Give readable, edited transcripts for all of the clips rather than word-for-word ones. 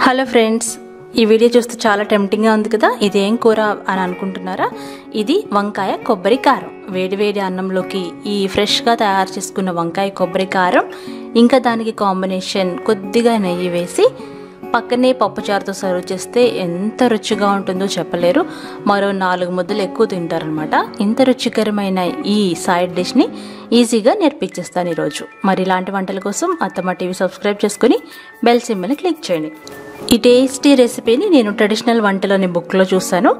Hello friends, ఈ video చూస్తే చాలా టెంప్టింగ్గా ఉంది కదా. ఇది ఏం కూర అని అనుకుంటున్నారా? ఇది వంకాయ కొబ్బరి కారం. వేడి అన్నంలోకి ఈ ఫ్రెష్గా తయారు చేసుకున్న వంకాయ కొబ్బరి కారం, ఇంకా దానికి కాంబినేషన్ కొద్దిగా నెయ్యి వేసి పక్కనే పప్పుచారుతో సర్వ్ చేస్తే ఎంత రుచిగా ఉంటుందో చెప్పలేరు. మరో 4 ముద్దలు ఎక్కువ తింటారనమాట. ఇంత రుచికరమైన ఈ సైడ్ డిష్ని ఈజీగా నేర్పించేస్తాను ఈరోజు. మరి ఇలాంటి వంటల కోసం అత్తమ్మ టీవీ సబ్స్క్రైబ్ చేసుకుని బెల్ సింబల్ని క్లిక్ చేయండి. ఈ టేస్టీ రెసిపీని నేను ట్రెడిషనల్ వంటలోని బుక్లో చూసాను,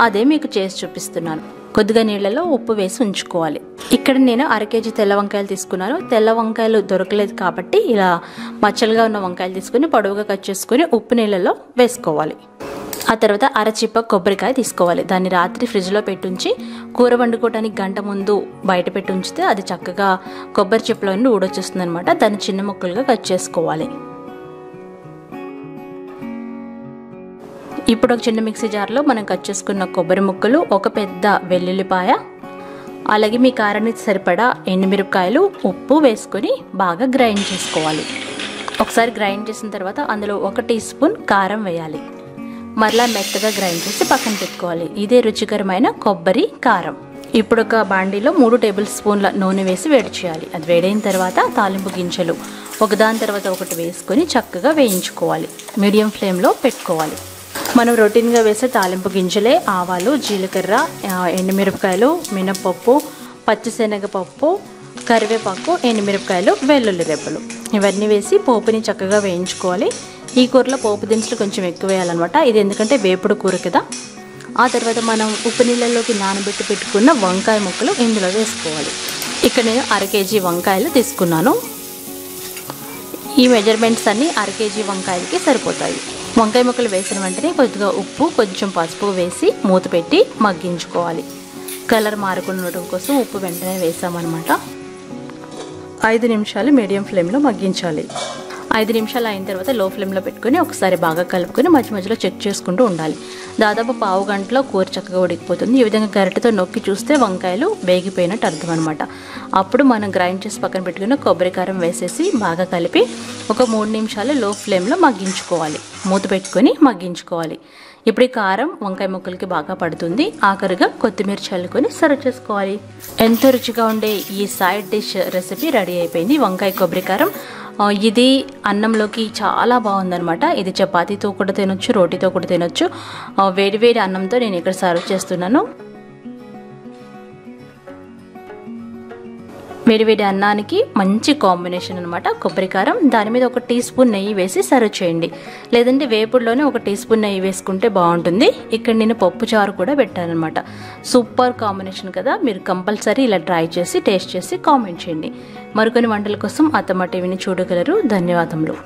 అదే మీకు చేసి చూపిస్తున్నాను. కొద్దిగా నీళ్ళలో ఉప్పు వేసి ఉంచుకోవాలి. ఇక్కడ నేను 1/2 కేజీ తెల్ల వంకాయలు తీసుకున్నాను. తెల్ల వంకాయలు దొరకలేదు కాబట్టి ఇలా మచ్చలుగా ఉన్న వంకాయలు తీసుకుని పొడవుగా కట్ చేసుకుని ఉప్పు నీళ్ళలో వేసుకోవాలి. ఆ తర్వాత 1/2 చిప్ప కొబ్బరికాయ తీసుకోవాలి. దాన్ని రాత్రి ఫ్రిడ్జ్లో పెట్టుంచి కూర వండుకోవడానికి గంట ముందు బయట పెట్టి ఉంచితే అది చక్కగా కొబ్బరి చిప్పలో నుండి ఊడొచ్చేస్తుంది అనమాట. దాన్ని చిన్న ముక్కలుగా కట్ చేసుకోవాలి. ఇప్పుడు ఒక చిన్న మిక్సీ జార్లో మనం కట్ చేసుకున్న కొబ్బరి ముక్కలు, ఒక పెద్ద వెల్లుల్లిపాయ, అలాగే మీ కారానికి సరిపడా ఎండుమిరపకాయలు, ఉప్పు వేసుకొని బాగా గ్రైండ్ చేసుకోవాలి. ఒకసారి గ్రైండ్ చేసిన తర్వాత అందులో 1 టీ స్పూన్ కారం వేయాలి. మరలా మెత్తగా గ్రైండ్ చేసి పక్కన పెట్టుకోవాలి. ఇదే రుచికరమైన కొబ్బరి కారం. ఇప్పుడు ఒక బాండీలో 3 టేబుల్ స్పూన్ల నూనె వేసి వేడి చేయాలి. అది వేడైన తర్వాత తాలింపు గింజలు ఒకదాని తర్వాత ఒకటి వేసుకొని చక్కగా వేయించుకోవాలి. మీడియం ఫ్లేమ్లో పెట్టుకోవాలి. మనం రొటీన్గా వేసే తాలింపు గింజలే ఆవాలు, జీలకర్ర, ఎండుమిరపకాయలు, మినపప్పు, పచ్చిశనగపప్పు, కరివేపాకు, ఎండుమిరపకాయలు, వెల్లుల్లి రెబ్బలు ఇవన్నీ వేసి పోపుని చక్కగా వేయించుకోవాలి. ఈ కూరలో పోపు దినుసులు కొంచెం ఎక్కువ వేయాలన్నమాట. ఇది ఎందుకంటే వేపుడు కూర కదా. ఆ తర్వాత మనం ఉప్పు నీళ్ళలోకి నానబెట్టి పెట్టుకున్న వంకాయ ముక్కలు ఇందులో వేసుకోవాలి. ఇక్కడ నేను 1/2 కేజీ వంకాయలు తీసుకున్నాను. ఈ మెజర్మెంట్స్ అన్నీ 1/2 కేజీ వంకాయలకి సరిపోతాయి. వంకాయ ముక్కలు వేసిన వెంటనే కొద్దిగా ఉప్పు, కొంచెం పసుపు వేసి మూత పెట్టి మగ్గించుకోవాలి. కలర్ మారకుండా ఉండడం కోసం ఉప్పు వెంటనే వేసామన్నమాట. 5 నిమిషాలు మీడియం ఫ్లేమ్లో మగ్గించాలి. 5 నిమిషాలు అయిన తర్వాత లో ఫ్లేమ్లో పెట్టుకొని ఒకసారి బాగా కలుపుకొని మధ్య మధ్యలో చెక్ చేసుకుంటూ ఉండాలి. దాదాపు పావు గంటలో కూర చక్కగా ఉడికిపోతుంది. ఈ విధంగా గరిటెతో నొక్కి చూస్తే వంకాయలు వేగిపోయినట్టు అర్థం అనమాట. అప్పుడు మనం గ్రైండ్ చేసి పక్కన పెట్టుకున్న కొబ్బరి కారం వేసేసి బాగా కలిపి ఒక 3 నిమిషాలు లో ఫ్లేమ్లో మగ్గించుకోవాలి. మూత పెట్టుకొని మగ్గించుకోవాలి. ఇప్పుడు ఈ కారం వంకాయ ముక్కలకి బాగా పడుతుంది. ఆఖరిగా కొత్తిమీర చల్లుకొని సర్వ్ చేసుకోవాలి. ఎంతో రుచిగా ఉండే ఈ సైడ్ డిష్ రెసిపీ రెడీ అయిపోయింది. వంకాయ కొబ్బరి కారం. ఇది అన్నంలోకి చాలా బాగుందనమాట. ఇది చపాతీతో కూడా తినొచ్చు, రోటీతో కూడా తినొచ్చు. వేడి అన్నంతో నేను ఇక్కడ సర్వ్ చేస్తున్నాను. వేడి అన్నానికి మంచి కాంబినేషన్ అనమాట కొబ్బరి కారం. దాని మీద 1 టీ స్పూన్ నెయ్యి వేసి సర్వ్ చేయండి. లేదంటే వేపుడులోనే 1 టీ స్పూన్ నెయ్యి వేసుకుంటే బాగుంటుంది. ఇక్కడ నేను పప్పుచారు కూడా పెట్టానమాట. సూపర్ కాంబినేషన్ కదా. మీరు కంపల్సరీ ఇలా ట్రై చేసి టేస్ట్ చేసి కామెంట్ చేయండి. మరికొన్ని వంటల కోసం అత్తమ్మ టీవీని చూడగలరు. ధన్యవాదములు.